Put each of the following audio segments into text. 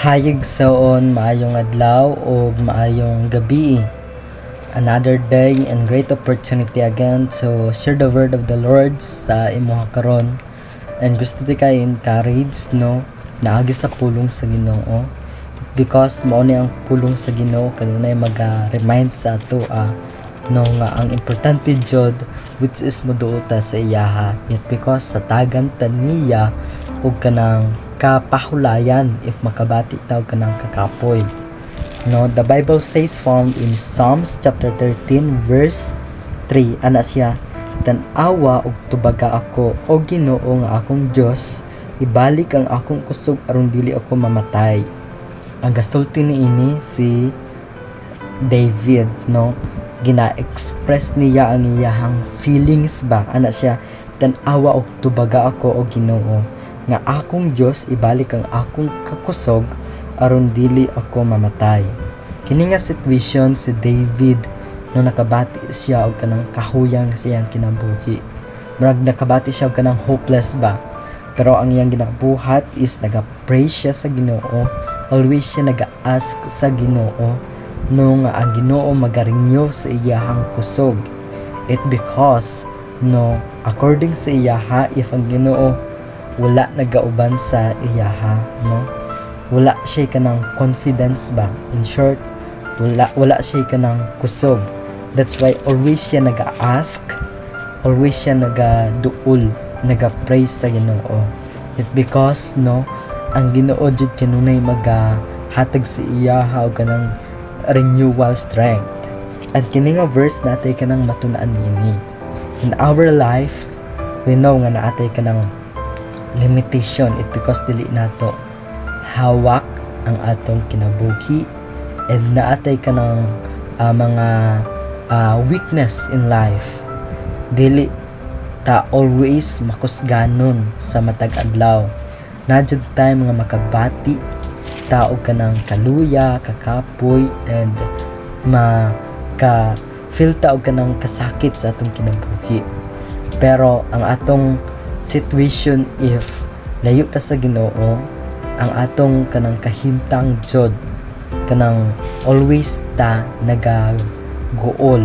Hayig saon, maayong adlaw o maayong gabi. Another day and great opportunity again to share the word of the Lord sa imuha karon. And gusto ti kay encourage no naagi sa pulong sa Ginoo. Because mao ni ang pulong sa Ginoo kanunay maga-remind sa ato no nga ang importante jud which is moduol ta sa iyaha. Yet because sa tagan ta niya ug kanang kapahulayan if makabati taw kanang kakapoy. No, the Bible says found in Psalms chapter 13 verse 3 ana siya, tan-awa ug tubaga ako o Ginoo nga akong Dios, ibalik ang akong kusog aron dili ako mamatay. Ang gasulti niini si David, no, gina-express niya ang iyahang feelings ba ana siya, tan-awa ug tubaga ako o Ginoo nga akong Dios, ibalik ang akong kakusog aron dili ako mamatay. Kini nga situation si David no nakabati siya og kanang kahuyang siyang kinabuhi. Murag nakabati siya og kanang hopeless ba. Pero ang iyang ginabuhat is naga-pray siya sa Ginoo. Always siya naga-ask sa Ginoo no nga ang Ginoo magarenew sa iyahang kusog. It because no according sa iyaha, if ang Ginoo wala nagauban sa iyaha, no, wala siya kanang confidence ba, in short wala siya kanang kusog. That's why always siya naga-ask, always siya naga-duol, naga-pray sa Ginoo. It because no ang Ginoo jud kanunay magahatag sa iyaha og kanang renewal strength. At kini nga verse natay kanang matun-an niini. In our life we know nga naatay kanang limitation, it because dili nato hawak ang atong kinabuhi and naatay ka ng mga weakness in life. Dili ta always makusganon sa matag adlaw. Nadjud tayo mga makabati tao ka ng kaluya, kakapoy, and feel tao ka ng kasakit sa atong kinabuhi. Pero ang atong situation, if layo ta sa Ginoo, ang atong kanang kahimtang jud kanang always ta nagagool.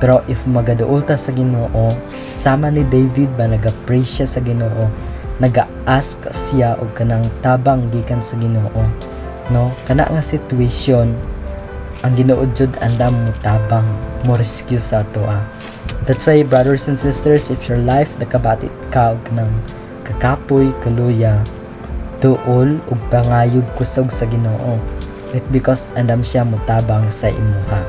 Pero if magaduol ta sa Ginoo, sama ni David ba naga-pray siya sa Ginoo, naga-ask siya og kanang tabang gikan sa Ginoo, no, kana nga situation ang Ginoo jud andam mo tabang mo rescue sa ato. That's why, brothers and sisters, if your life nakabati ka og ng kakapoy, kaluya, duol ug pangayog kusog sa Ginoo, it because andam siya mutabang sa imuha.